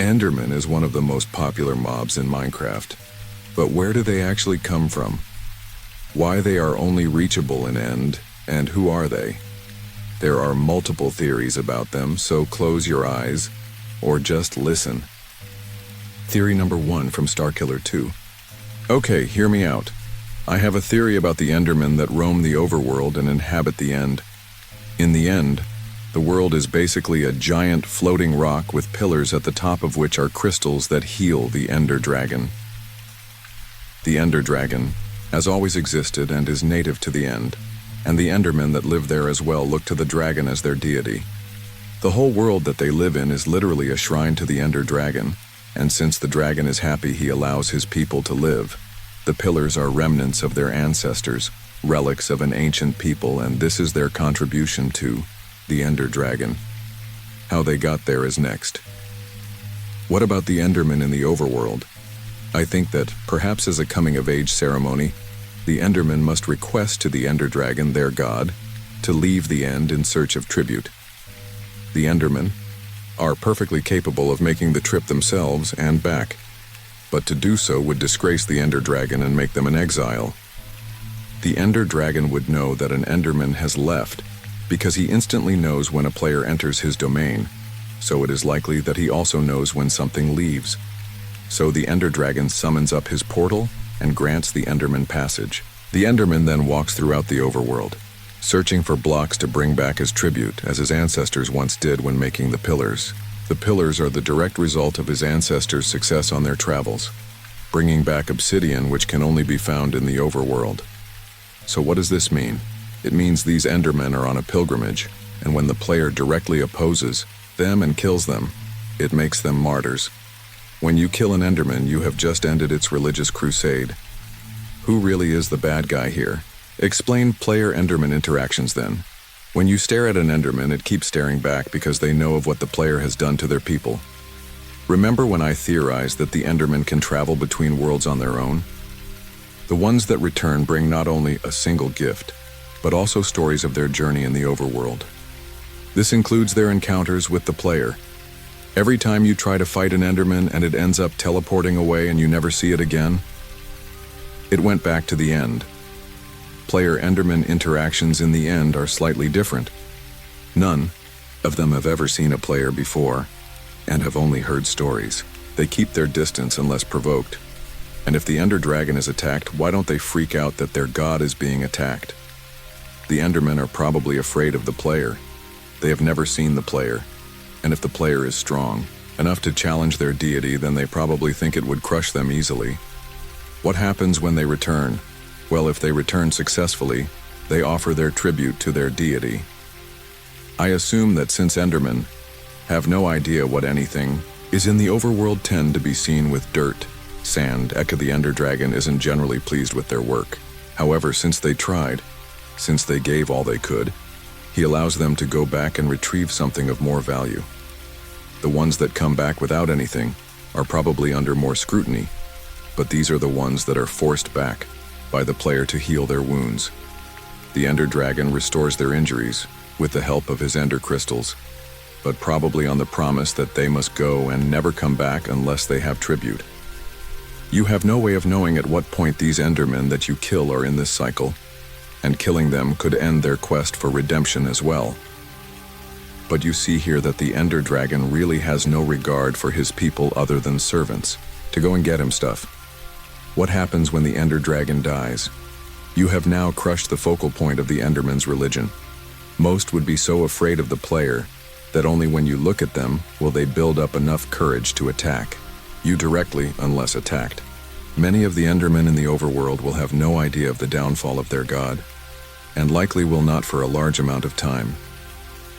Enderman is one of the most popular mobs in Minecraft, but where do they actually come from? Why they are only reachable in End, and who are they? There are multiple theories about them, so close your eyes, or just listen. Theory number 1 from Starkiller 2. Okay, hear me out. I have a theory about the Endermen that roam the overworld and inhabit the End. In the End, the world is basically a giant floating rock with pillars at the top of which are crystals that heal the Ender Dragon. The Ender Dragon has always existed and is native to the End, and the Endermen that live there as well look to the dragon as their deity. The whole world that they live in is literally a shrine to the Ender Dragon, and since the dragon is happy he allows his people to live. The pillars are remnants of their ancestors, relics of an ancient people, and this is their contribution to the Ender Dragon. How they got there is next. What about the Endermen in the overworld? I think that, perhaps as a coming-of-age ceremony, the Endermen must request to the Ender Dragon, their god, to leave the End in search of tribute. The Endermen are perfectly capable of making the trip themselves and back, but to do so would disgrace the Ender Dragon and make them an exile. The Ender Dragon would know that an Enderman has left because he instantly knows when a player enters his domain, so it is likely that he also knows when something leaves. So the Ender Dragon summons up his portal and grants the Enderman passage. The Enderman then walks throughout the overworld, searching for blocks to bring back as tribute, as his ancestors once did when making the pillars. The pillars are the direct result of his ancestors' success on their travels, bringing back obsidian which can only be found in the overworld. So what does this mean? It means these Endermen are on a pilgrimage, and when the player directly opposes them and kills them, it makes them martyrs. When you kill an Enderman, you have just ended its religious crusade. Who really is the bad guy here? Explain player Enderman interactions then. When you stare at an Enderman, it keeps staring back because they know of what the player has done to their people. Remember when I theorized that the Endermen can travel between worlds on their own? The ones that return bring not only a single gift, but also stories of their journey in the overworld. This includes their encounters with the player. Every time you try to fight an Enderman and it ends up teleporting away and you never see it again, it went back to the End. Player Enderman interactions in the End are slightly different. None of them have ever seen a player before and have only heard stories. They keep their distance unless provoked. And if the Ender Dragon is attacked, why don't they freak out that their god is being attacked? The Endermen are probably afraid of the player. They have never seen the player, and if the player is strong enough to challenge their deity, then they probably think it would crush them easily. What happens when they return? Well, if they return successfully, they offer their tribute to their deity. I assume that since Endermen have no idea what anything is in the overworld tend to be seen with dirt, sand, Eka the Ender Dragon isn't generally pleased with their work. However, since they tried, since they gave all they could, he allows them to go back and retrieve something of more value. The ones that come back without anything are probably under more scrutiny, but these are the ones that are forced back by the player to heal their wounds. The Ender Dragon restores their injuries with the help of his Ender Crystals, but probably on the promise that they must go and never come back unless they have tribute. You have no way of knowing at what point these Endermen that you kill are in this cycle, and killing them could end their quest for redemption as well. But you see here that the Ender Dragon really has no regard for his people other than servants, to go and get him stuff. What happens when the Ender Dragon dies? You have now crushed the focal point of the Enderman's religion. Most would be so afraid of the player that only when you look at them will they build up enough courage to attack you directly unless attacked. Many of the Endermen in the overworld will have no idea of the downfall of their god, and likely will not for a large amount of time.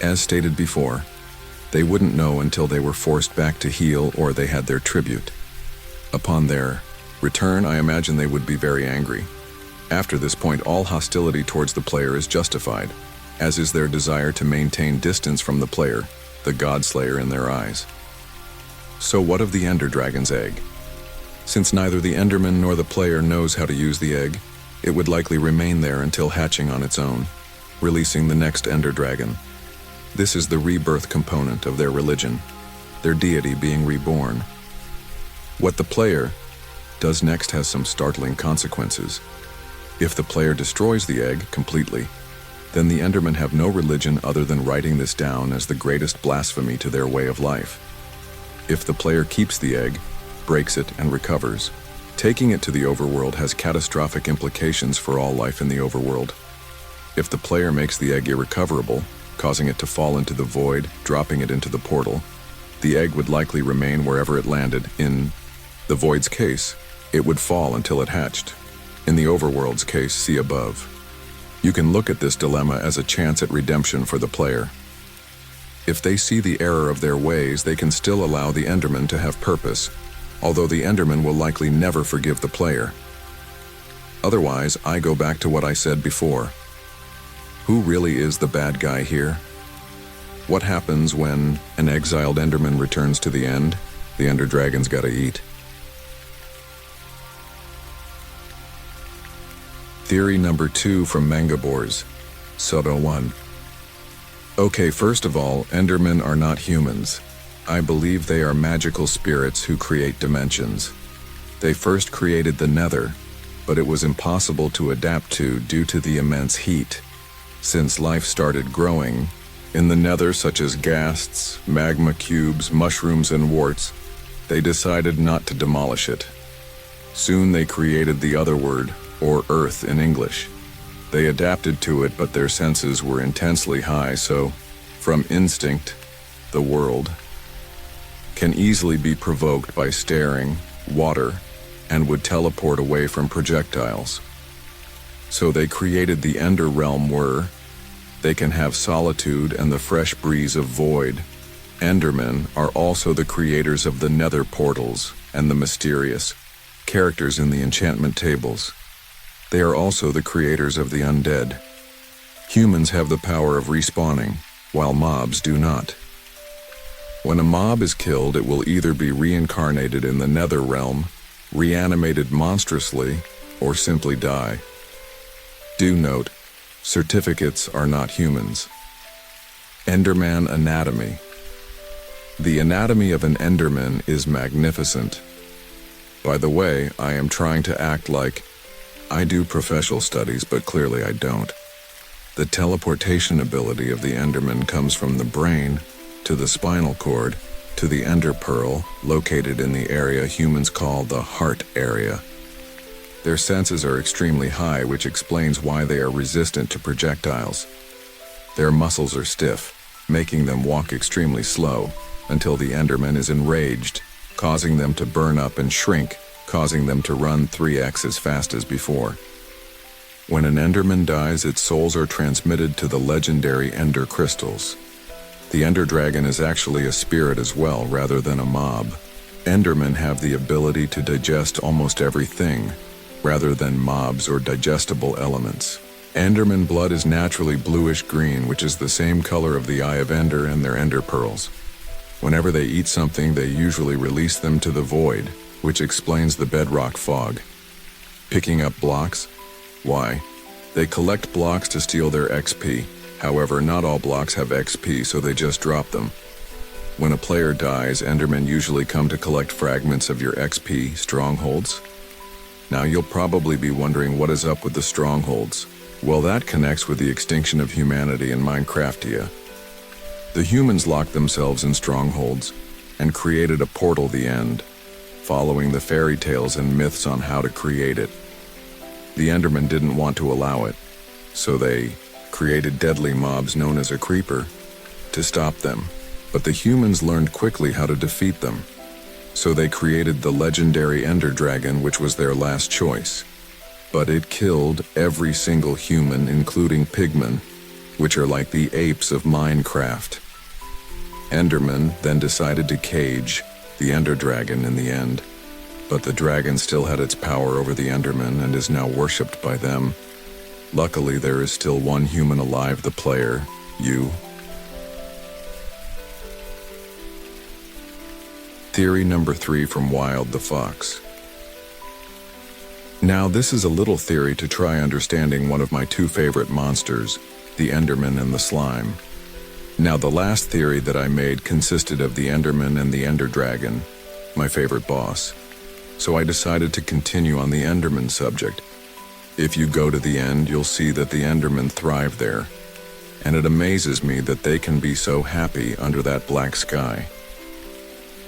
As stated before, they wouldn't know until they were forced back to heal or they had their tribute. Upon their return, I imagine they would be very angry. After this point, all hostility towards the player is justified, as is their desire to maintain distance from the player, the Godslayer in their eyes. So what of the Ender Dragon's egg? Since neither the Enderman nor the player knows how to use the egg, it would likely remain there until hatching on its own, releasing the next Ender Dragon. This is the rebirth component of their religion. their deity being reborn. What the player does next has some startling consequences. If the player destroys the egg completely, then the Endermen have no religion other than writing this down as the greatest blasphemy to their way of life. If the player keeps the egg, breaks it, and recovers, taking it to the overworld has catastrophic implications for all life in the overworld. If the player makes the egg irrecoverable, causing it to fall into the void, dropping it into the portal, the egg would likely remain wherever it landed. In the void's case, it would fall until it hatched. In the overworld's case, see above. You can look at this dilemma as a chance at redemption for the player. If they see the error of their ways, they can still allow the Enderman to have purpose, although the Enderman will likely never forgive the player. Otherwise, I go back to what I said before. Who really is the bad guy here? What happens when an exiled Enderman returns to the end? The Ender Dragon's gotta eat. Theory number 2 from Mangabors, Soto 1. Okay, first of all, Endermen are not humans. I believe they are magical spirits who create dimensions. They first created the Nether, but it was impossible to adapt to due to the immense heat. Since life started growing in the Nether, such as ghasts, magma cubes, mushrooms, and warts, they decided not to demolish it. Soon they created the Otherworld, or Earth in English. They adapted to it, but their senses were intensely high, so, from instinct, the world can easily be provoked by staring, water, and would teleport away from projectiles. So they created the Ender Realm where they can have solitude and the fresh breeze of void. Endermen are also the creators of the Nether portals and the mysterious characters in the enchantment tables. They are also the creators of the undead. Humans have the power of respawning, while mobs do not. When a mob is killed, it will either be reincarnated in the Nether Realm, reanimated monstrously, or simply die. Do note, certificates are not humans. Enderman Anatomy. The anatomy of an Enderman is magnificent. By the way, I am trying to act like I do professional studies, but clearly I don't. The teleportation ability of the Enderman comes from the brain to the spinal cord to the Ender Pearl, located in the area humans call the heart area. Their senses are extremely high, which explains why they are resistant to projectiles. Their muscles are stiff, making them walk extremely slow, until the Enderman is enraged, causing them to burn up and shrink, causing them to run 3x as fast as before. When an Enderman dies, its souls are transmitted to the legendary Ender crystals. The Ender Dragon is actually a spirit as well, rather than a mob. Endermen have the ability to digest almost everything, rather than mobs or digestible elements. Enderman blood is naturally bluish-green, which is the same color of the Eye of Ender and their Ender Pearls. Whenever they eat something, they usually release them to the void, which explains the bedrock fog. Picking up blocks? Why? They collect blocks to steal their XP. However, not all blocks have XP, so they just drop them. When a player dies, Endermen usually come to collect fragments of your XP strongholds. Now you'll probably be wondering what is up with the strongholds. Well, that connects with the extinction of humanity in Minecraftia. The humans locked themselves in strongholds and created a portal, the End, following the fairy tales and myths on how to create it. The Endermen didn't want to allow it, so they created deadly mobs known as a creeper to stop them. But the humans learned quickly how to defeat them, so they created the legendary Ender Dragon, which was their last choice. But it killed every single human, including pigmen, which are like the apes of Minecraft. Enderman then decided to cage the Ender Dragon in the end, but the dragon still had its power over the Endermen and is now worshipped by them. Luckily, there is still one human alive, the player, you. Theory number 3 from Wild the Fox. Now, this is a little theory to try understanding one of my two favorite monsters, the Enderman and the slime. Now, the last theory that I made consisted of the Enderman and the Ender Dragon, my favorite boss. So I decided to continue on the Enderman subject. If you go to the end, you'll see that the Endermen thrive there, and it amazes me that they can be so happy under that black sky.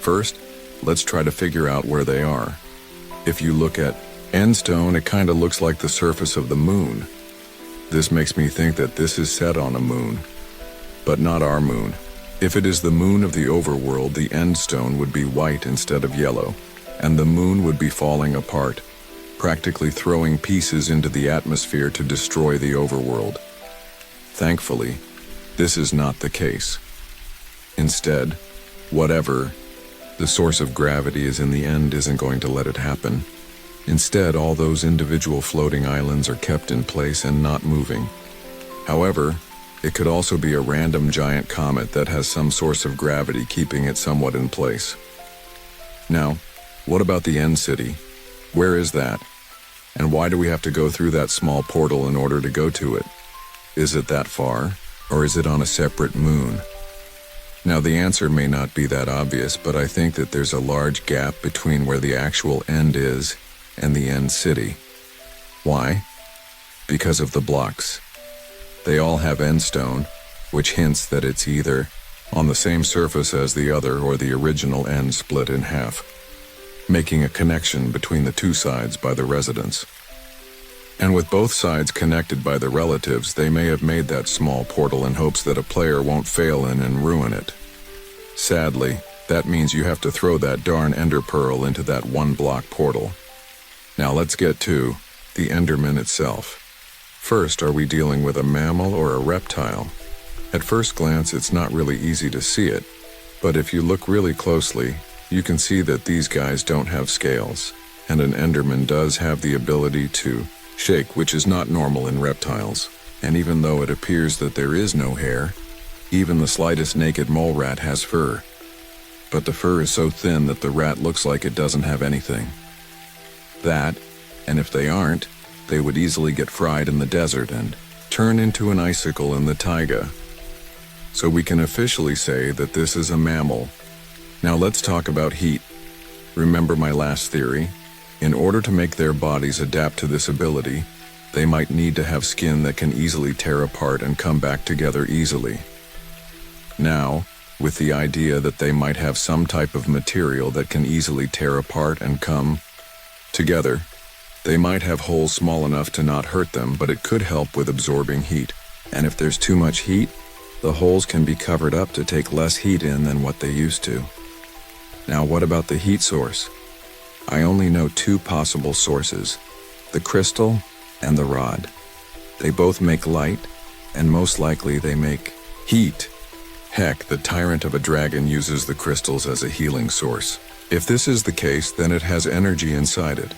First, let's try to figure out where they are. If you look at Endstone, it kind of looks like the surface of the moon. This makes me think that this is set on a moon, but not our moon. If it is the moon of the overworld, the Endstone would be white instead of yellow, and the moon would be falling apart, practically throwing pieces into the atmosphere to destroy the overworld. Thankfully, this is not the case. Instead, whatever the source of gravity is in the end isn't going to let it happen. Instead, all those individual floating islands are kept in place and not moving. However, it could also be a random giant comet that has some source of gravity keeping it somewhat in place. Now, what about the End City? Where is that? And why do we have to go through that small portal in order to go to it? Is it that far, or is it on a separate moon? Now, the answer may not be that obvious, but I think that there's a large gap between where the actual end is and the End City. Why? Because of the blocks. They all have endstone, which hints that it's either on the same surface as the other or the original end split in half, making a connection between the two sides by the residents. And with both sides connected by the relatives, they may have made that small portal in hopes that a player won't fail in and ruin it. Sadly, that means you have to throw that darn ender pearl into that one block portal. Now let's get to the Enderman itself. First, are we dealing with a mammal or a reptile? At first glance, it's not really easy to see it, but if you look really closely, you can see that these guys don't have scales, and an Enderman does have the ability to shake, which is not normal in reptiles. And even though it appears that there is no hair, even the slightest naked mole rat has fur. But the fur is so thin that the rat looks like it doesn't have anything. That, and if they aren't, they would easily get fried in the desert and turn into an icicle in the taiga. So we can officially say that this is a mammal. Now let's talk about heat. Remember my last theory? In order to make their bodies adapt to this ability, they might need to have skin that can easily tear apart and come back together easily. Now, with the idea that they might have some type of material that can easily tear apart and come together, they might have holes small enough to not hurt them, but it could help with absorbing heat. And if there's too much heat, the holes can be covered up to take less heat in than what they used to. Now, what about the heat source? I only know two possible sources, the crystal and the rod. They both make light, and most likely they make heat. Heck, the tyrant of a dragon uses the crystals as a healing source. If this is the case, then it has energy inside it,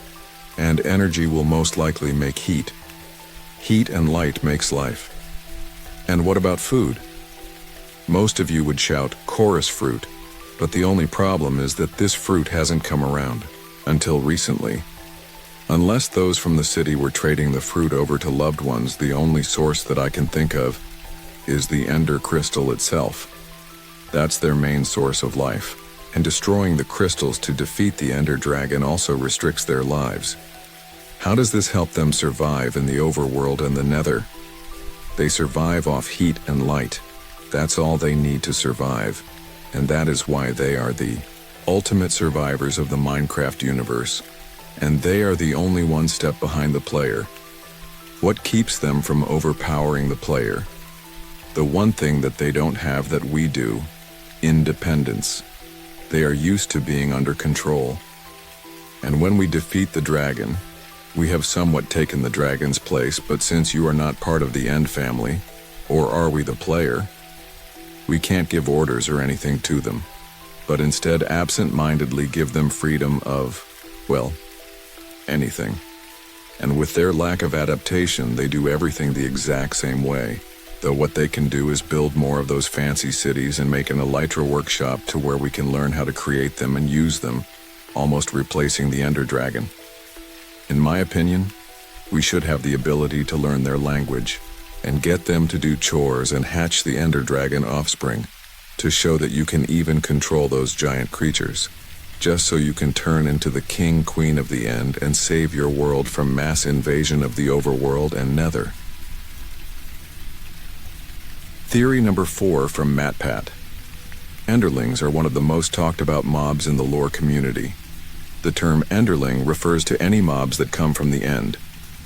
and energy will most likely make heat. Heat and light makes life. And what about food? Most of you would shout chorus fruit, but the only problem is that this fruit hasn't come around. Until recently. Unless those from the city were trading the fruit over to loved ones, the only source that I can think of is the Ender crystal itself. That's their main source of life, and destroying the crystals to defeat the Ender Dragon also restricts their lives. How does this help them survive in the overworld and the Nether? They survive off heat and light. That's all they need to survive, and that is why they are the ultimate survivors of the Minecraft universe, and they are the only one step behind the player. What keeps them from overpowering the player? The one thing that they don't have that we do, independence. They are used to being under control. And when we defeat the dragon, we have somewhat taken the dragon's place, but since you are not part of the End family, or are we the player, we can't give orders or anything to them, but instead absent-mindedly give them freedom of, well, anything. And with their lack of adaptation, they do everything the exact same way, though what they can do is build more of those fancy cities and make an Elytra workshop to where we can learn how to create them and use them, almost replacing the Ender Dragon. In my opinion, we should have the ability to learn their language, and get them to do chores and hatch the Ender Dragon offspring to show that you can even control those giant creatures, just so you can turn into the king queen of the End and save your world from mass invasion of the overworld and nether. Theory number 4 from MatPat. Enderlings are one of the most talked about mobs in the lore community. The term Enderling refers to any mobs that come from the End,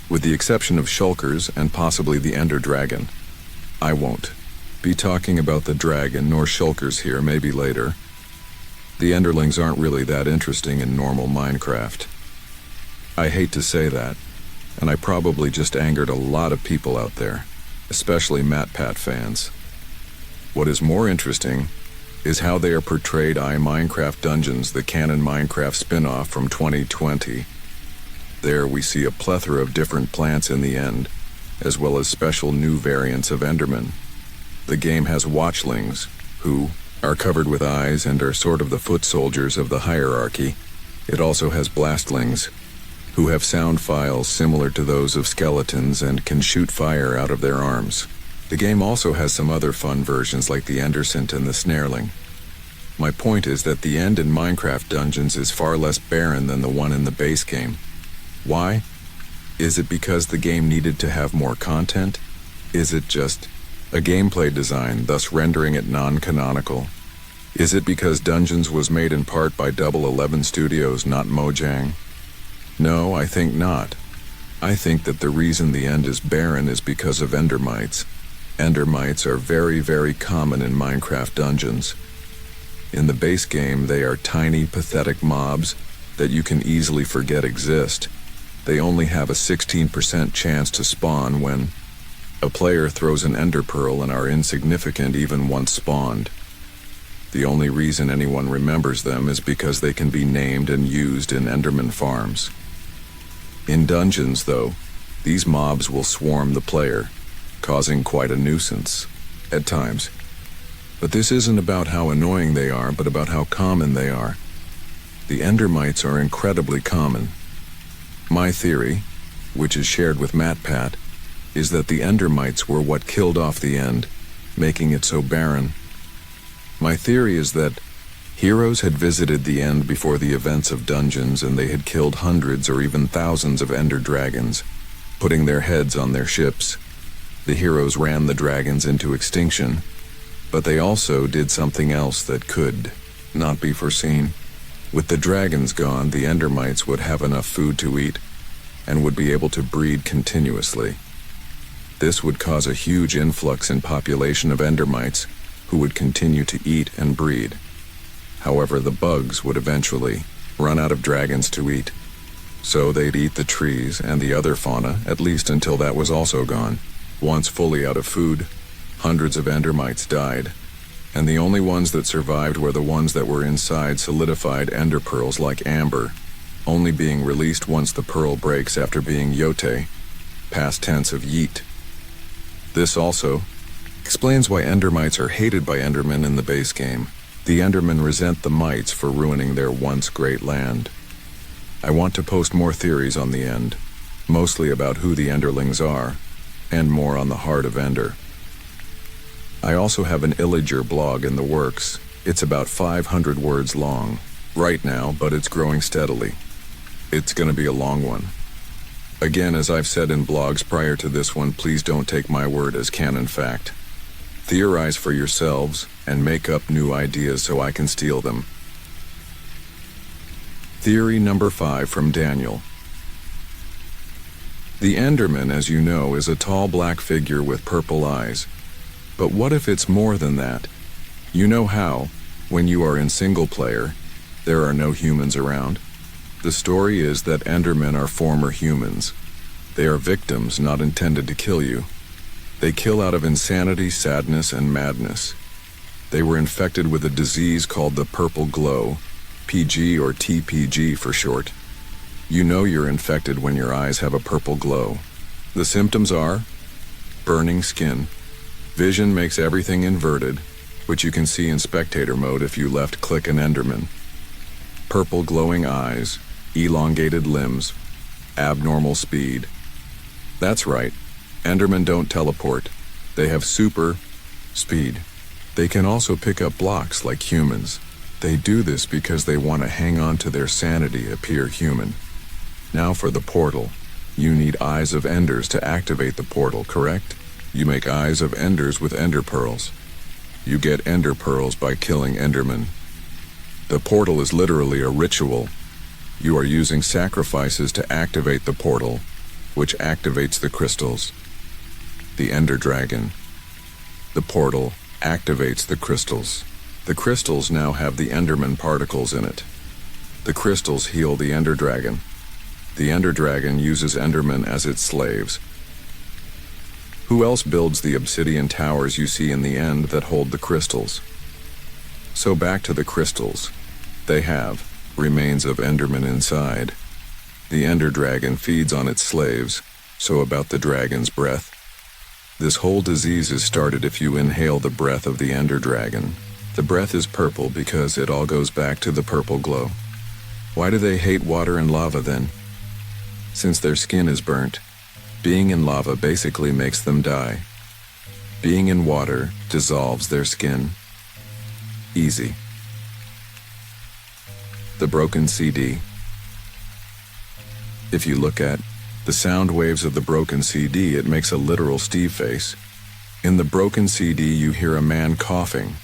with the exception of shulkers and possibly the Ender Dragon. I won't be talking about the dragon nor shulkers here, maybe later. The Enderlings aren't really that interesting in normal Minecraft. I hate to say that, and I probably just angered a lot of people out there, especially MatPat fans. What is more interesting is how they are portrayed in Minecraft Dungeons, the canon Minecraft spin-off from 2020. There we see a plethora of different plants in the End, as well as special new variants of Enderman. The game has watchlings, who are covered with eyes and are sort of the foot soldiers of the hierarchy. It also has blastlings, who have sound files similar to those of skeletons and can shoot fire out of their arms. The game also has some other fun versions like the Endersint and the Snareling. My point is that the End in Minecraft Dungeons is far less barren than the one in the base game. Why? Is it because the game needed to have more content? Is it just a gameplay design, thus rendering it non-canonical? Is it because Dungeons was made in part by Double 11 Studios, not Mojang? No, I think not. I think that the reason the End is barren is because of Endermites. Endermites are very, very common in Minecraft Dungeons. In the base game, they are tiny, pathetic mobs that you can easily forget exist. They only have a 16% chance to spawn when a player throws an ender pearl and are insignificant even once spawned. The only reason anyone remembers them is because they can be named and used in Enderman farms. In Dungeons, though, these mobs will swarm the player, causing quite a nuisance at times. But this isn't about how annoying they are, but about how common they are. The Endermites are incredibly common. My theory, which is shared with MatPat, is that the Endermites were what killed off the End, making it so barren. My theory is that heroes had visited the End before the events of Dungeons, and they had killed hundreds or even thousands of Ender Dragons, putting their heads on their ships. The heroes ran the dragons into extinction, but they also did something else that could not be foreseen. With the dragons gone, the Endermites would have enough food to eat and would be able to breed continuously. This would cause a huge influx in population of Endermites who would continue to eat and breed. However, the bugs would eventually run out of dragons to eat, so they'd eat the trees and the other fauna, at least until that was also gone. Once fully out of food, hundreds of Endermites died, and the only ones that survived were the ones that were inside solidified ender pearls like amber, only being released once the pearl breaks after being yote, past tense of yeet. This also explains why Endermites are hated by Endermen in the base game. The Endermen resent the mites for ruining their once great land. I want to post more theories on the End, mostly about who the Enderlings are, and more on the heart of Ender. I also have an Illager blog in the works. It's about 500 words long right now, but it's growing steadily. It's going to be a long one. Again, as I've said in blogs prior to this one, please don't take my word as canon fact. Theorize for yourselves and make up new ideas so I can steal them. Theory number 5 from Daniel. The Enderman, as you know, is a tall black figure with purple eyes. But what if it's more than that? You know how, when you are in single player, there are no humans around? The story is that Endermen are former humans. They are victims not intended to kill you. They kill out of insanity, sadness, and madness. They were infected with a disease called the purple glow, PG or TPG for short. You know you're infected when your eyes have a purple glow. The symptoms are burning skin. Vision makes everything inverted, which you can see in spectator mode if you left-click an Enderman. Purple glowing eyes, elongated limbs, abnormal speed. That's right, Endermen don't teleport. They have super speed. They can also pick up blocks like humans. They do this because they want to hang on to their sanity, appear human. Now for the portal. You need Eyes of Enders to activate the portal, correct? You make Eyes of Enders with Ender Pearls. You get Ender Pearls by killing Endermen. The portal is literally a ritual. You are using sacrifices to activate the portal, which activates the crystals. The Ender Dragon. The portal activates the crystals. The crystals now have the Enderman particles in it. The crystals heal the Ender Dragon. The Ender Dragon uses Endermen as its slaves. Who else builds the obsidian towers you see in the end that hold the crystals? So back to the crystals. They have remains of Enderman inside. The Ender Dragon feeds on its slaves, so about the dragon's breath. This whole disease is started if you inhale the breath of the Ender Dragon. The breath is purple because it all goes back to the purple glow. Why do they hate water and lava then? Since their skin is burnt, being in lava basically makes them die. Being in water dissolves their skin. Easy. The broken CD. If you look at the sound waves of the broken CD, it makes a literal Steve face. In the broken CD, you hear a man coughing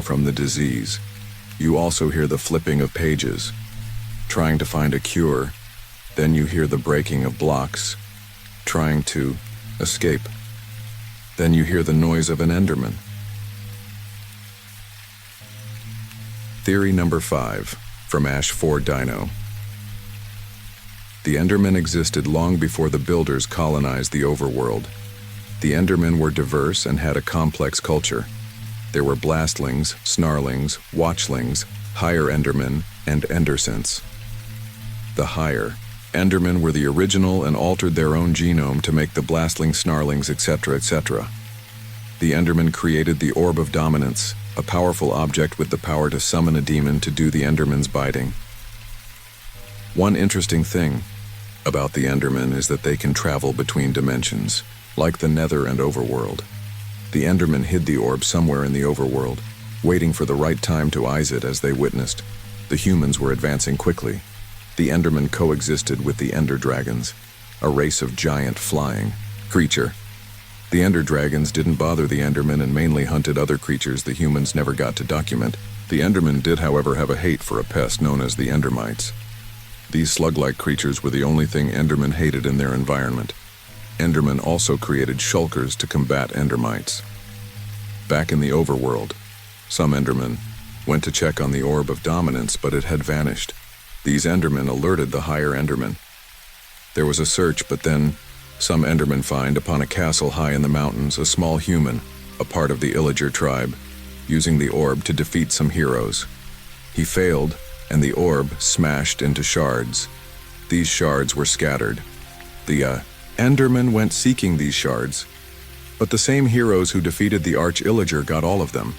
from the disease. You also hear the flipping of pages, trying to find a cure. Then you hear the breaking of blocks, trying to escape. Then you hear the noise of an Enderman. Theory number 5, from Ash 4 Dino. The Endermen existed long before the builders colonized the overworld. The Endermen were diverse and had a complex culture. There were Blastlings, Snarlings, Watchlings, Higher Endermen, and Endersents. The Higher Endermen were the original and altered their own genome to make the Blastlings, Snarlings, etc., etc. The Endermen created the Orb of Dominance, a powerful object with the power to summon a demon to do the Enderman's biting. One interesting thing about the Endermen is that they can travel between dimensions, like the Nether and Overworld. The Endermen hid the orb somewhere in the Overworld, waiting for the right time to eyes it as they witnessed. The humans were advancing quickly. The Endermen coexisted with the Ender Dragons, a race of giant flying creature. The Ender Dragons didn't bother the Endermen and mainly hunted other creatures the humans never got to document. The Endermen did, however, have a hate for a pest known as the Endermites. These slug-like creatures were the only thing Endermen hated in their environment. Endermen also created shulkers to combat Endermites. Back in the Overworld, some Endermen went to check on the Orb of Dominance, but it had vanished. These Endermen alerted the Higher Endermen. There was a search, but then some Endermen find upon a castle high in the mountains a small human, a part of the Illager tribe, using the orb to defeat some heroes. He failed, and the orb smashed into shards. These shards were scattered. The Endermen went seeking these shards, but the same heroes who defeated the Arch-Illager got all of them.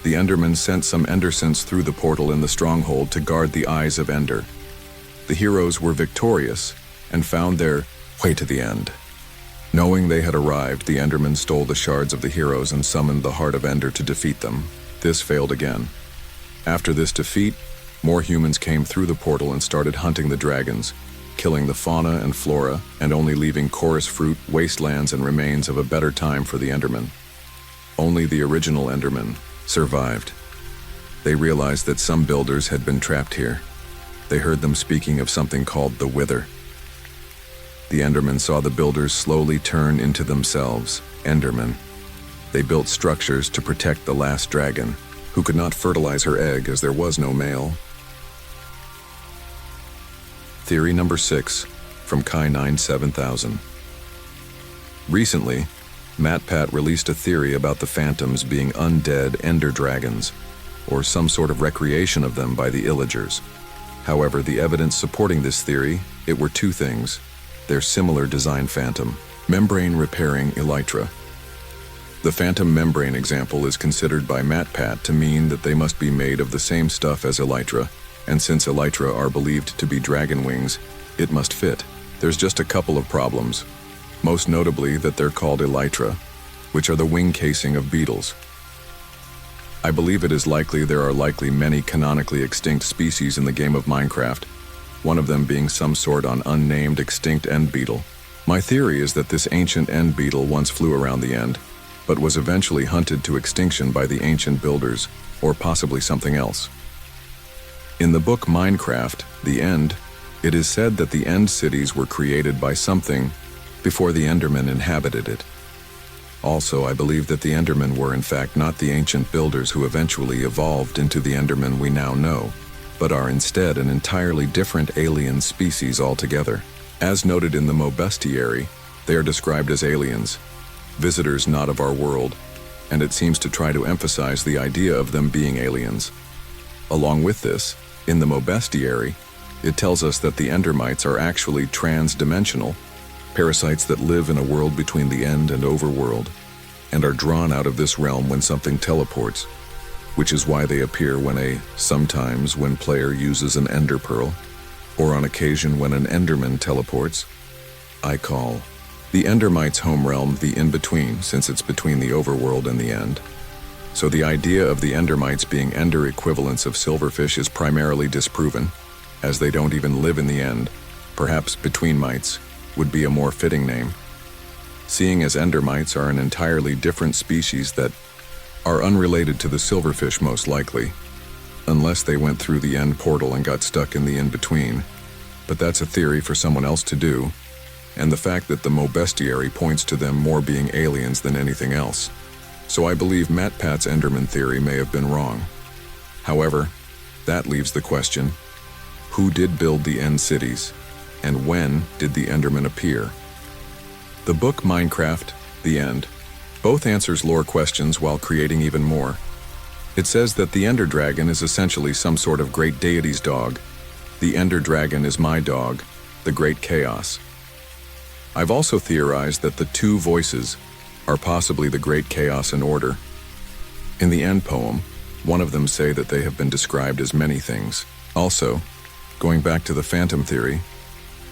The Endermen sent some Endersents through the portal in the stronghold to guard the Eyes of Ender. The heroes were victorious and found their way to the end. Knowing they had arrived, the Endermen stole the shards of the heroes and summoned the Heart of Ender to defeat them. This failed again. After this defeat, more humans came through the portal and started hunting the dragons, killing the fauna and flora and only leaving chorus fruit, wastelands, and remains of a better time for the Endermen. Only the original Endermen survived. They realized that some builders had been trapped here. They heard them speaking of something called the Wither. The Endermen saw the builders slowly turn into themselves, Endermen. They built structures to protect the last dragon, who could not fertilize her egg as there was no male. Theory number 6, from Kai9 7000. Recently, MatPat released a theory about the phantoms being undead Ender Dragons, or some sort of recreation of them by the Illagers. However, the evidence supporting this theory, it were two things: their similar design phantom, membrane-repairing elytra. The phantom membrane example is considered by MatPat to mean that they must be made of the same stuff as elytra, and since elytra are believed to be dragon wings, it must fit. There's just a couple of problems. most notably that they're called elytra, which are the wing casing of beetles. I believe it is likely there are many canonically extinct species in the game of Minecraft, one of them being some sort of unnamed extinct end beetle. My theory is that this ancient end beetle once flew around the end, but was eventually hunted to extinction by the ancient builders, or possibly something else. In the book Minecraft, The End, it is said that the end cities were created by something before the Endermen inhabited it. Also, I believe that the Endermen were in fact not the ancient builders who eventually evolved into the Endermen we now know, but are instead an entirely different alien species altogether. As noted in the Bestiary, they are described as aliens, visitors not of our world, and it seems to try to emphasize the idea of them being aliens. Along with this, in the Bestiary, it tells us that the Endermites are actually trans-dimensional, parasites that live in a world between the end and overworld, and are drawn out of this realm when something teleports, which is why they appear sometimes when player uses an ender pearl, or on occasion when an enderman teleports. I call the Endermites' home realm the in-between, since it's between the overworld and the end. So the idea of the Endermites being ender equivalents of silverfish is primarily disproven, as they don't even live in the end. Perhaps between mites would be a more fitting name, seeing as endermites are an entirely different species that are unrelated to the silverfish most likely, unless they went through the end portal and got stuck in the in-between. But that's a theory for someone else to do, and the fact that the Bestiary points to them more being aliens than anything else. So I believe MatPat's Enderman theory may have been wrong. However, that leaves the question, who did build the end cities? And when did the Enderman appear? The book Minecraft, The End, both answers lore questions while creating even more. It says that the Ender Dragon is essentially some sort of great deity's dog. The Ender Dragon is my dog, the Great Chaos. I've also theorized that the two voices are possibly the Great Chaos and Order. In the end poem, one of them say that they have been described as many things. Also, going back to the Phantom theory,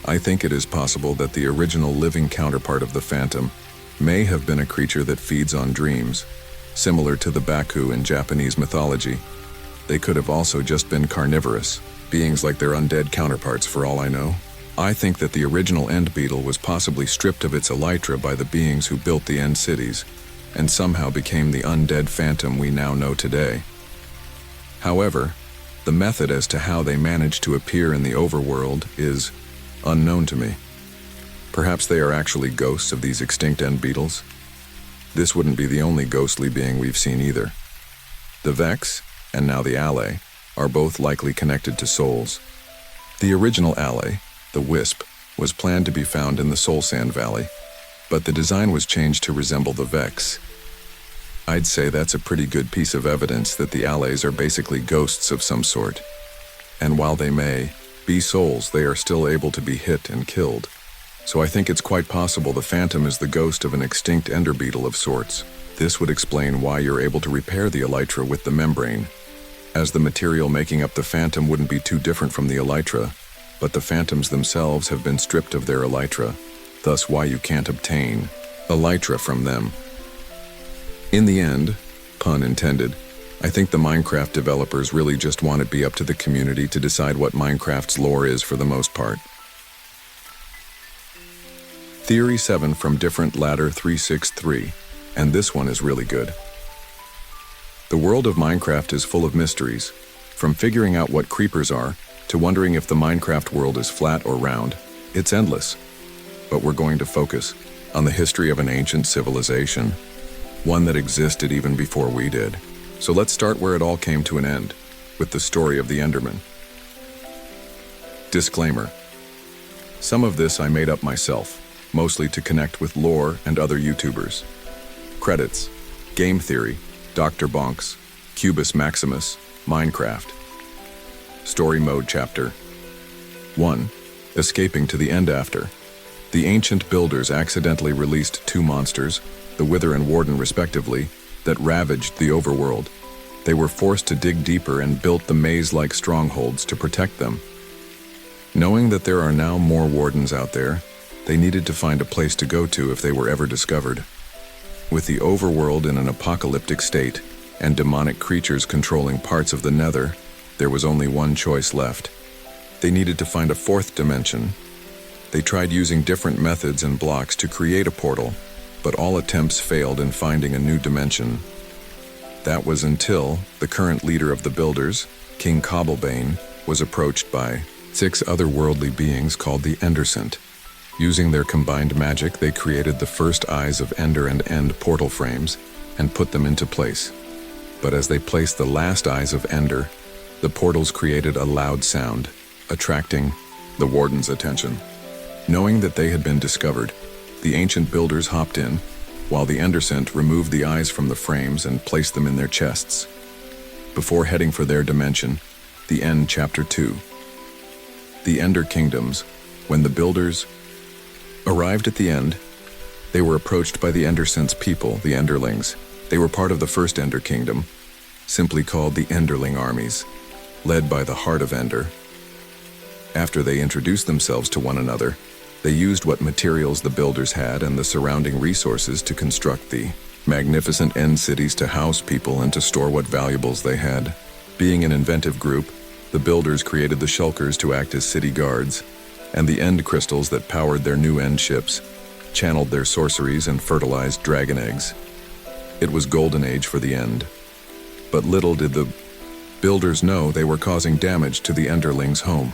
I think it is possible that the original living counterpart of the Phantom may have been a creature that feeds on dreams, similar to the Baku in Japanese mythology. They could have also just been carnivorous, beings like their undead counterparts for all I know. I think that the original End Beetle was possibly stripped of its elytra by the beings who built the End Cities, and somehow became the undead Phantom we now know today. However, the method as to how they managed to appear in the overworld is unknown to me. Perhaps they are actually ghosts of these extinct End Beetles. This wouldn't be the only ghostly being we've seen either. The Vex, and now the Allay, are both likely connected to souls. The original Allay, the Wisp, was planned to be found in the Soul Sand Valley, but the design was changed to resemble the Vex. I'd say that's a pretty good piece of evidence that the Allays are basically ghosts of some sort. And while they may be souls, they are still able to be hit and killed. So I think it's quite possible the Phantom is the ghost of an extinct Ender Beetle of sorts. This would explain why you're able to repair the elytra with the membrane, as the material making up the Phantom wouldn't be too different from the elytra, but the Phantoms themselves have been stripped of their elytra, thus why you can't obtain elytra from them. In the end, pun intended, I think the Minecraft developers really just want it be up to the community to decide what Minecraft's lore is for the most part. Theory 7 from Different Ladder 363, and this one is really good. The world of Minecraft is full of mysteries, from figuring out what creepers are, to wondering if the Minecraft world is flat or round. It's endless. But we're going to focus on the history of an ancient civilization, one that existed even before we did. So let's start where it all came to an end, with the story of the Enderman. Disclaimer. Some of this I made up myself, mostly to connect with lore and other YouTubers. Credits: Game Theory, Dr. Bonks, Cubus Maximus, Minecraft. Story Mode Chapter 1. Escaping to the End After. The ancient builders accidentally released two monsters, the Wither and Warden respectively, that ravaged the overworld. They were forced to dig deeper and built the maze-like strongholds to protect them. Knowing that there are now more Wardens out there, They needed to find a place to go to if they were ever discovered. With the overworld in an apocalyptic state and demonic creatures controlling parts of the nether, there was only one choice left. They needed to find a fourth dimension. They tried using different methods and blocks to create a portal, but all attempts failed in finding a new dimension. That was until the current leader of the builders, King Cobblebane, was approached by 6 otherworldly beings called the Enderman. Using their combined magic, they created the first eyes of Ender and End portal frames and put them into place. But as they placed the last eyes of Ender, the portals created a loud sound, attracting the warden's attention. Knowing that they had been discovered, the ancient builders hopped in, while the Enderman removed the eyes from the frames and placed them in their chests. Before heading for their dimension, the End Chapter 2. The Ender Kingdoms. When the builders arrived at the end, they were approached by the Enderman's people, the Enderlings. They were part of the first Ender Kingdom, simply called the Enderling armies, led by the Heart of Ender. After they introduced themselves to one another, they used what materials the builders had and the surrounding resources to construct the magnificent End cities to house people and to store what valuables they had. Being an inventive group, the builders created the shulkers to act as city guards, and the End crystals that powered their new End ships channeled their sorceries and fertilized dragon eggs. It was golden age for the End. But little did the builders know they were causing damage to the Enderlings' home.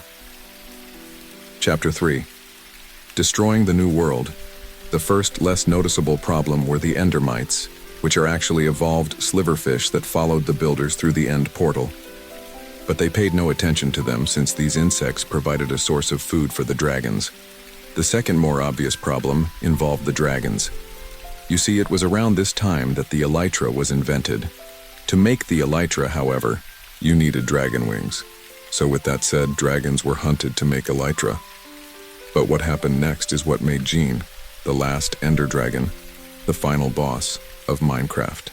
Chapter 3. Destroying the New World. The first, less noticeable problem were the Endermites, which are actually evolved sliverfish that followed the builders through the End portal. But they paid no attention to them since these insects provided a source of food for the dragons. The second, more obvious problem involved the dragons. You see, it was around this time that the elytra was invented. To make the elytra, however, you needed dragon wings. So with that said, dragons were hunted to make elytra. But what happened next is what made Gene, the last Ender Dragon, the final boss of Minecraft.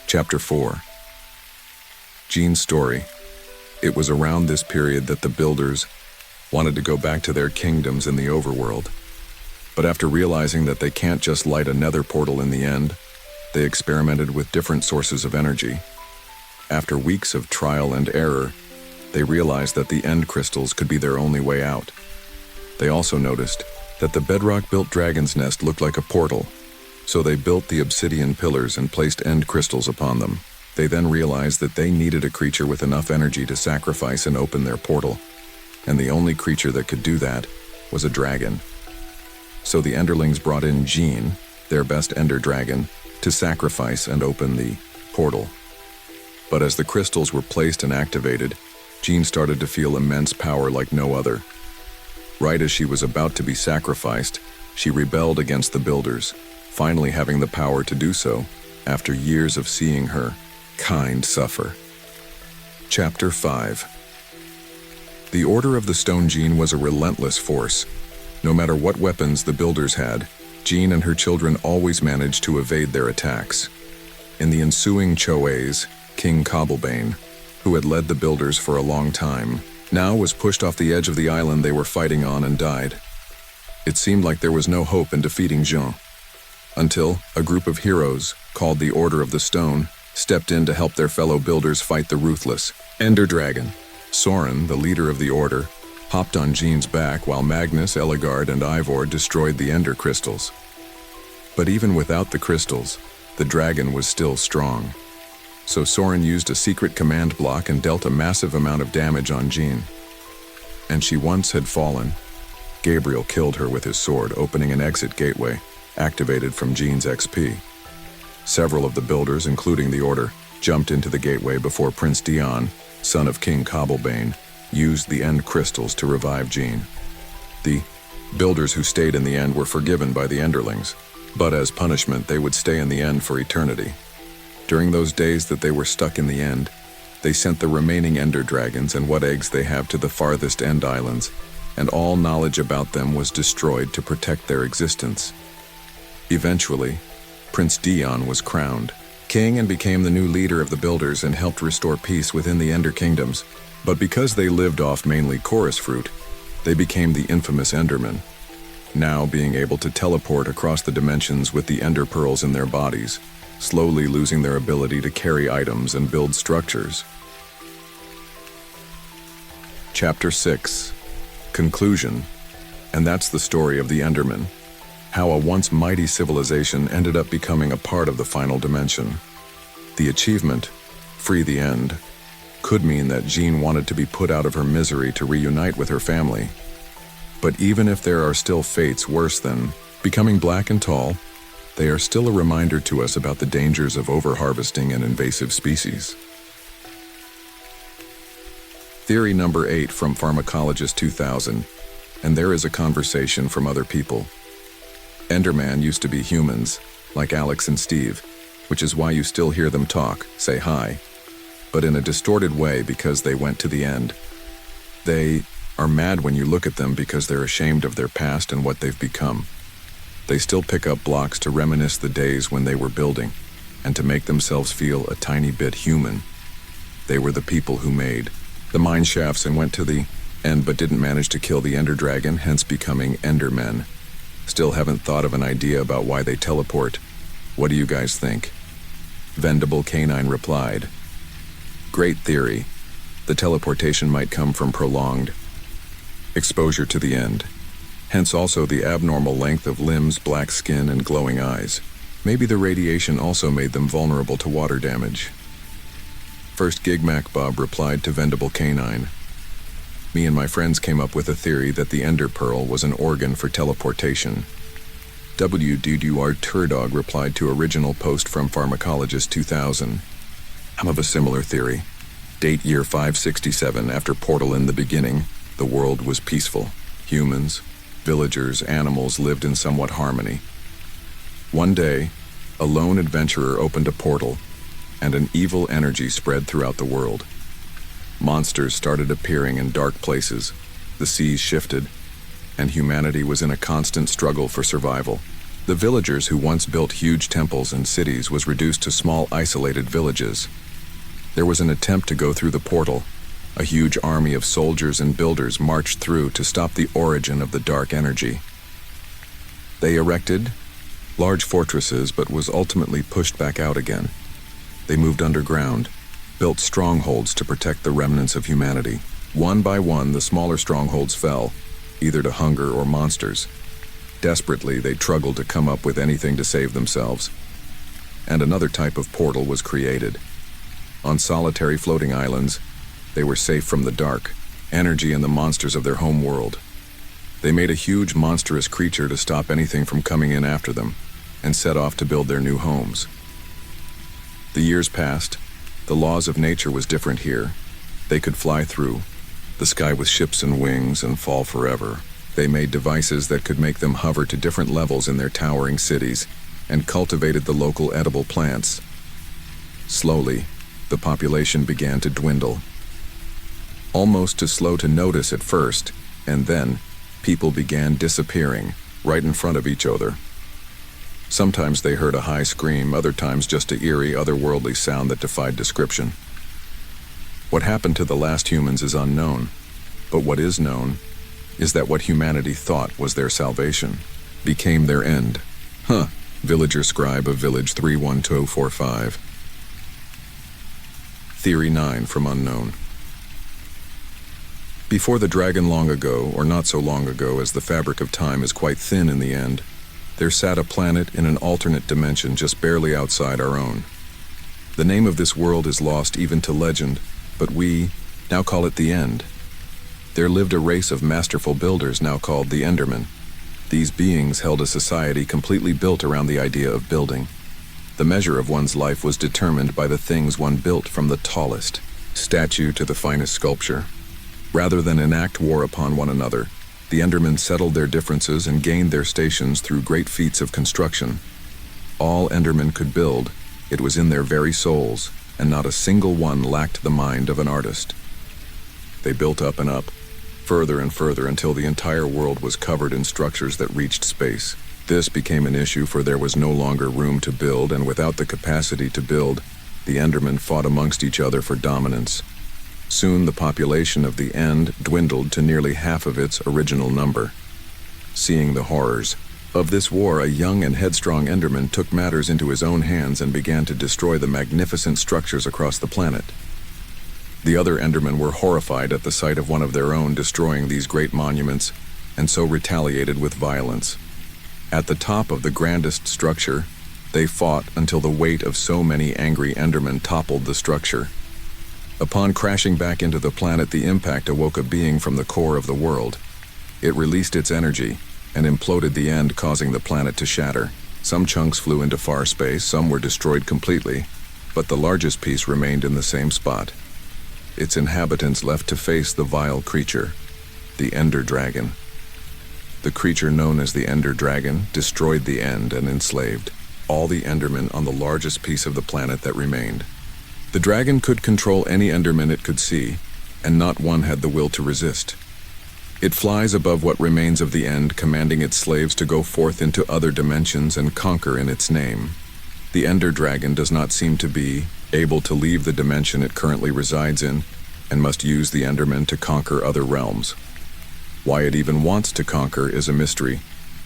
Chapter 4. Gene's story. It was around this period that the builders wanted to go back to their kingdoms in the overworld. But after realizing that they can't just light a nether portal in the End, they experimented with different sources of energy. After weeks of trial and error, they realized that the End crystals could be their only way out. They also noticed that the bedrock-built dragon's nest looked like a portal, so they built the obsidian pillars and placed End crystals upon them. They then realized that they needed a creature with enough energy to sacrifice and open their portal, and the only creature that could do that was a dragon. So the Enderlings brought in Gene, their best Ender Dragon, to sacrifice and open the portal. But as the crystals were placed and activated, Gene started to feel immense power like no other. Right as she was about to be sacrificed, she rebelled against the builders, finally having the power to do so after years of seeing her kind suffer. Chapter 5. The Order of the Stone Gene was a relentless force. No matter what weapons the builders had, Gene and her children always managed to evade their attacks. In the ensuing Choays, King Cobblebane, who had led the builders for a long time, now was pushed off the edge of the island they were fighting on and died. It seemed like there was no hope in defeating Jean, until a group of heroes, called the Order of the Stone, stepped in to help their fellow builders fight the ruthless Ender Dragon. Soren, the leader of the Order, hopped on Gene's back while Magnus, Eligard, and Ivor destroyed the Ender crystals. But even without the crystals, the dragon was still strong. So Soren used a secret command block and dealt a massive amount of damage on Gene. And she once had fallen. Gabriel killed her with his sword, opening an exit gateway, activated from Gene's XP. Several of the builders, including the Order, jumped into the gateway before Prince Dion, son of King Cobblebane, used the End crystals to revive Gene. The builders who stayed in the End were forgiven by the Enderlings, but as punishment they would stay in the End for eternity. During those days that they were stuck in the End, they sent the remaining Ender Dragons and what eggs they have to the farthest End Islands, and all knowledge about them was destroyed to protect their existence. Eventually, Prince Dion was crowned king and became the new leader of the builders and helped restore peace within the Ender Kingdoms. But because they lived off mainly chorus fruit, They became the infamous Enderman, now being able to teleport across the dimensions with the Ender Pearls in their bodies, slowly losing their ability to carry items and build structures. Chapter 6. Conclusion. And that's the story of the Enderman, how a once mighty civilization ended up becoming a part of the final dimension. The achievement, Free the End, could mean that Jean wanted to be put out of her misery to reunite with her family. But even if there are still fates worse than becoming black and tall, they are still a reminder to us about the dangers of overharvesting an invasive species. Theory number 8 from Pharmacologist 2000, and there is a conversation from other people. Enderman used to be humans, like Alex and Steve, which is why you still hear them talk, say hi, but in a distorted way because they went to the end. They are mad when you look at them because they're ashamed of their past and what they've become. They still pick up blocks to reminisce the days when they were building, and to make themselves feel a tiny bit human. They were the people who made the mine shafts and went to the end but didn't manage to kill the Ender Dragon, hence becoming Endermen. Still haven't thought of an idea about why they teleport. What do you guys think? Vendible Canine replied, "Great theory. The teleportation might come from prolonged exposure to the end. Hence also the abnormal length of limbs, black skin, and glowing eyes. Maybe the radiation also made them vulnerable to water damage." First Gig Mac Bob replied to Vendible Canine, "Me and my friends came up with a theory that the Ender Pearl was an organ for teleportation." WDDR Turdog replied to original post from Pharmacologist 2000. "I'm of a similar theory. Date year 567 after Portal. In the beginning, the world was peaceful. Humans, villagers, animals lived in somewhat harmony. One day, a lone adventurer opened a portal, and an evil energy spread throughout the world. Monsters started appearing in dark places, the seas shifted, and humanity was in a constant struggle for survival. The villagers who once built huge temples and cities was reduced to small isolated villages. There was an attempt to go through the portal. A huge army of soldiers and builders marched through to stop the origin of the dark energy. They erected large fortresses but was ultimately pushed back out again. They moved underground, built strongholds to protect the remnants of humanity. One by one, the smaller strongholds fell, either to hunger or monsters. Desperately, they struggled to come up with anything to save themselves. And another type of portal was created. On solitary floating islands, they were safe from the dark energy and the monsters of their home world. They made a huge monstrous creature to stop anything from coming in after them, and set off to build their new homes. The years passed. The laws of nature was different here. They could fly through the sky with ships and wings and fall forever. They made devices that could make them hover to different levels in their towering cities, and cultivated the local edible plants. Slowly, the population began to dwindle. Almost too slow to notice at first, and then people began disappearing right in front of each other. Sometimes they heard a high scream, other times just an eerie, otherworldly sound that defied description. What happened to the last humans is unknown, but what is known is that what humanity thought was their salvation became their end. Villager Scribe of Village 31245. Theory 9 from Unknown. Before the dragon long ago, or not so long ago as the fabric of time is quite thin in the end, there sat a planet in an alternate dimension just barely outside our own. The name of this world is lost even to legend, but we now call it the End. There lived a race of masterful builders now called the Endermen. These beings held a society completely built around the idea of building. The measure of one's life was determined by the things one built, from the tallest statue to the finest sculpture. Rather than enact war upon one another, the Endermen settled their differences and gained their stations through great feats of construction. All Endermen could build, it was in their very souls, and not a single one lacked the mind of an artist. They built up and up, further and further, until the entire world was covered in structures that reached space. This became an issue, for there was no longer room to build, and without the capacity to build, the Endermen fought amongst each other for dominance. Soon the population of the End dwindled to nearly half of its original number. Seeing the horrors of this war, a young and headstrong Enderman took matters into his own hands and began to destroy the magnificent structures across the planet. The other Endermen were horrified at the sight of one of their own destroying these great monuments, and so retaliated with violence. At the top of the grandest structure, they fought until the weight of so many angry Endermen toppled the structure. Upon crashing back into the planet, the impact awoke a being from the core of the world. It released its energy and imploded the End, causing the planet to shatter. Some chunks flew into far space, some were destroyed completely, but the largest piece remained in the same spot. Its inhabitants left to face the vile creature, the Ender Dragon. The creature known as the Ender Dragon destroyed the End and enslaved all the Endermen on the largest piece of the planet that remained. The dragon could control any Enderman it could see, and not one had the will to resist. It flies above what remains of the End, commanding its slaves to go forth into other dimensions and conquer in its name. The Ender Dragon does not seem to be able to leave the dimension it currently resides in, and must use the Endermen to conquer other realms. Why it even wants to conquer is a mystery,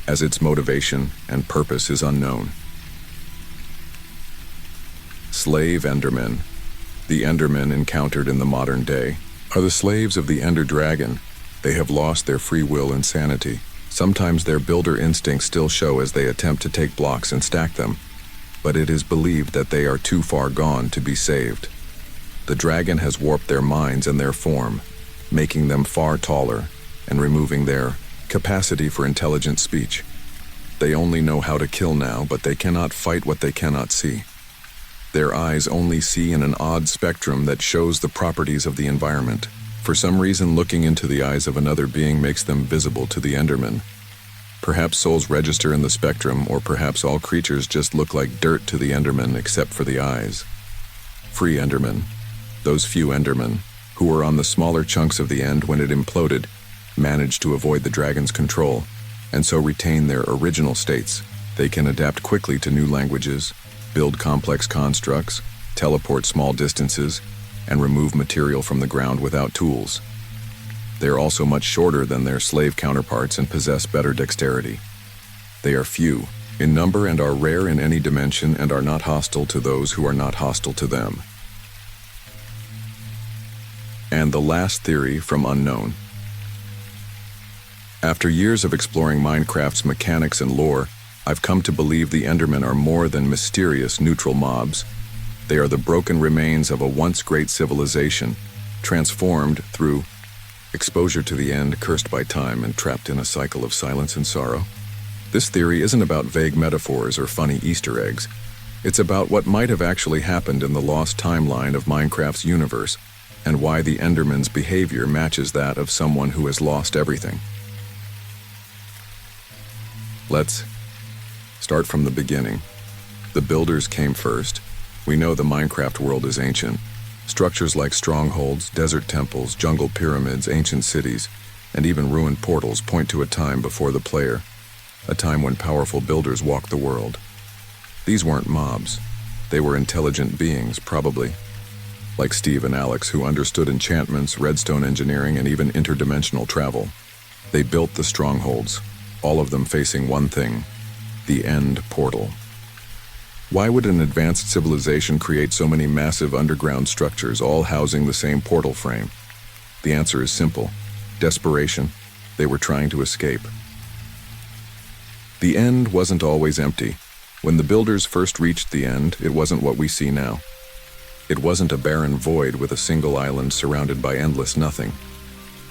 as its motivation and purpose is unknown. Slave Endermen. The Endermen encountered in the modern day are the slaves of the Ender Dragon. They have lost their free will and sanity. Sometimes their builder instincts still show as they attempt to take blocks and stack them, but it is believed that they are too far gone to be saved. The dragon has warped their minds and their form, making them far taller and removing their capacity for intelligent speech. They only know how to kill now, but they cannot fight what they cannot see. Their eyes only see in an odd spectrum that shows the properties of the environment. For some reason, looking into the eyes of another being makes them visible to the Enderman. Perhaps souls register in the spectrum, or perhaps all creatures just look like dirt to the Enderman except for the eyes. Free Endermen. Those few Endermen, who were on the smaller chunks of the End when it imploded, managed to avoid the dragon's control, and so retain their original states. They can adapt quickly to new languages, build complex constructs, teleport small distances, and remove material from the ground without tools. They are also much shorter than their slave counterparts and possess better dexterity. They are few in number and are rare in any dimension and are not hostile to those who are not hostile to them. And the last theory from Unknown. After years of exploring Minecraft's mechanics and lore, I've come to believe the Endermen are more than mysterious neutral mobs. They are the broken remains of a once great civilization, transformed through exposure to the End, cursed by time and trapped in a cycle of silence and sorrow. This theory isn't about vague metaphors or funny Easter eggs. It's about what might have actually happened in the lost timeline of Minecraft's universe, and why the Enderman's behavior matches that of someone who has lost everything. Let's start from the beginning. The builders came first. We know the Minecraft world is ancient. Structures like strongholds, desert temples, jungle pyramids, ancient cities, and even ruined portals point to a time before the player, a time when powerful builders walked the world. These weren't mobs. They were intelligent beings, probably, like Steve and Alex, who understood enchantments, redstone engineering, and even interdimensional travel. They built the strongholds, all of them facing one thing: the End portal. Why would an advanced civilization create so many massive underground structures, all housing the same portal frame? The answer is simple: desperation. They were trying to escape. The End wasn't always empty. When the builders first reached the End, it wasn't what we see now. It wasn't a barren void with a single island surrounded by endless nothing.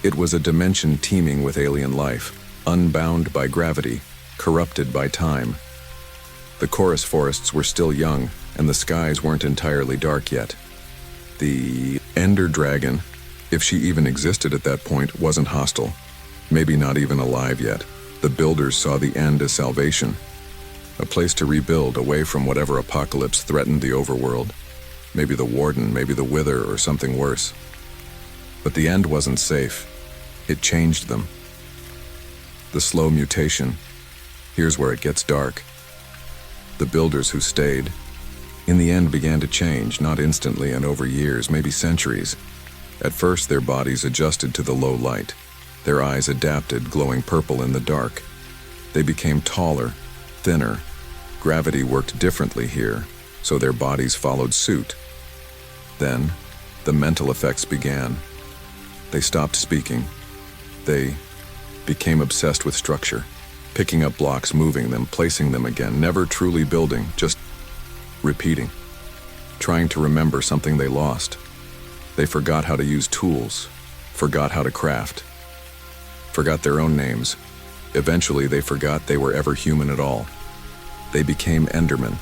It was a dimension teeming with alien life, unbound by gravity, corrupted by time. The chorus forests were still young, and the skies weren't entirely dark yet. The Ender Dragon, if she even existed at that point, wasn't hostile. Maybe not even alive yet. The builders saw the End as salvation, a place to rebuild away from whatever apocalypse threatened the overworld. Maybe the Warden, maybe the Wither, or something worse. But the End wasn't safe. It changed them. The slow mutation. Here's where it gets dark. The builders who stayed, in the end, began to change, not instantly and over years, maybe centuries. At first, their bodies adjusted to the low light. Their eyes adapted, glowing purple in the dark. They became taller, thinner. Gravity worked differently here, so their bodies followed suit. Then, the mental effects began. They stopped speaking. They became obsessed with structure, picking up blocks, moving them, placing them again, never truly building, just repeating, trying to remember something they lost. They forgot how to use tools, forgot how to craft, forgot their own names. Eventually, they forgot they were ever human at all. They became Endermen.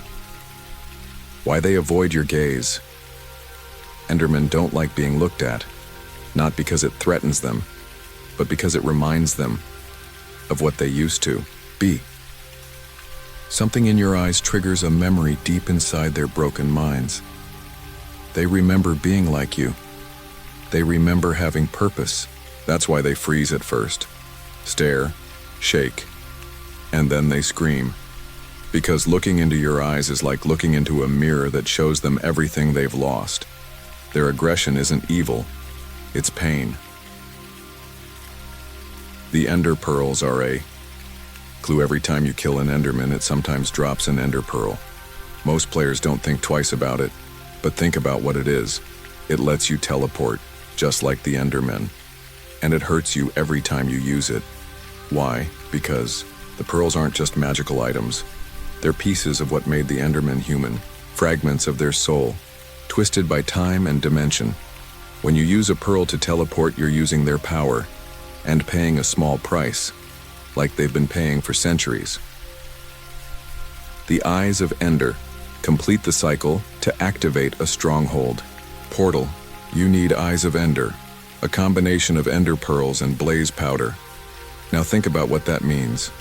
Why they avoid your gaze? Endermen don't like being looked at, not because it threatens them, but because it reminds them of what they used to be. Something in your eyes triggers a memory deep inside their broken minds. They remember being like you. They remember having purpose. That's why they freeze at first, stare, shake, and then they scream. Because looking into your eyes is like looking into a mirror that shows them everything they've lost. Their aggression isn't evil, it's pain. The Ender Pearls are a clue. Every time you kill an Enderman, it sometimes drops an Ender Pearl. Most players don't think twice about it, but think about what it is. It lets you teleport, just like the Endermen. And it hurts you every time you use it. Why? Because the pearls aren't just magical items. They're pieces of what made the Endermen human, fragments of their soul, twisted by time and dimension. When you use a pearl to teleport, you're using their power, and paying a small price, like they've been paying for centuries. The Eyes of Ender complete the cycle to activate a stronghold. Portal, you need Eyes of Ender, a combination of Ender Pearls and Blaze Powder. Now think about what that means.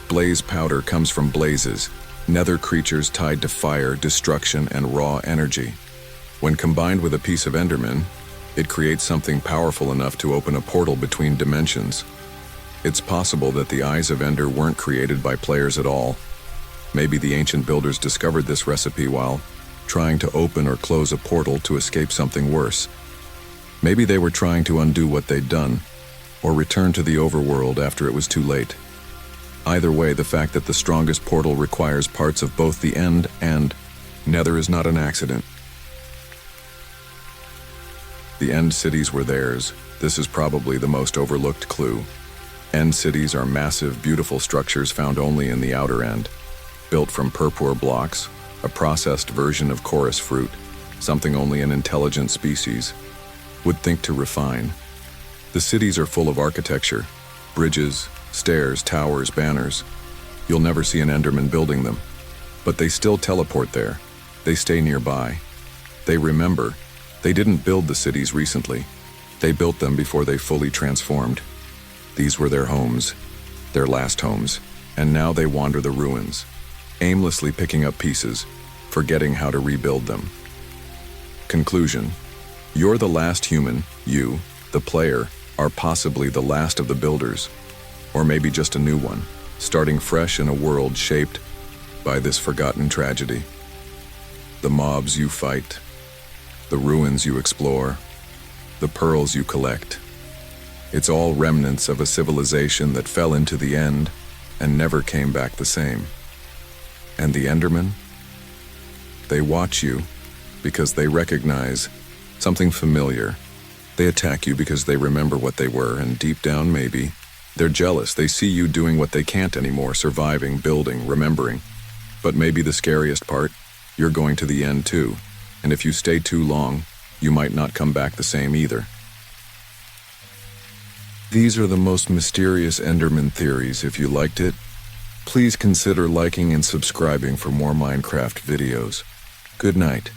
Blaze Powder comes from blazes, nether creatures tied to fire, destruction, and raw energy. When combined with a piece of Enderman, it creates something powerful enough to open a portal between dimensions. It's possible that the Eyes of Ender weren't created by players at all. Maybe the ancient builders discovered this recipe while trying to open or close a portal to escape something worse. Maybe they were trying to undo what they'd done, or return to the overworld after it was too late. Either way, the fact that the strongest portal requires parts of both the End and Nether is not an accident. The End cities were theirs. This is probably the most overlooked clue. End cities are massive, beautiful structures found only in the outer end. Built from purpur blocks, a processed version of chorus fruit, something only an intelligent species would think to refine. The cities are full of architecture, bridges, stairs, towers, banners. You'll never see an Enderman building them, but they still teleport there. They stay nearby. They remember. They didn't build the cities recently. They built them before they fully transformed. These were their homes, their last homes, and now they wander the ruins, aimlessly picking up pieces, forgetting how to rebuild them. Conclusion: you're the last human. You, the player, are possibly the last of the builders, or maybe just a new one, starting fresh in a world shaped by this forgotten tragedy. The mobs you fight, the ruins you explore, the pearls you collect. It's all remnants of a civilization that fell into the End and never came back the same. And the Endermen? They watch you because they recognize something familiar. They attack you because they remember what they were, and deep down, maybe, they're jealous. They see you doing what they can't anymore, surviving, building, remembering. But maybe the scariest part, you're going to the End too. And if you stay too long, you might not come back the same either. These are the most mysterious Enderman theories. If you liked it, please consider liking and subscribing for more Minecraft videos. Good night.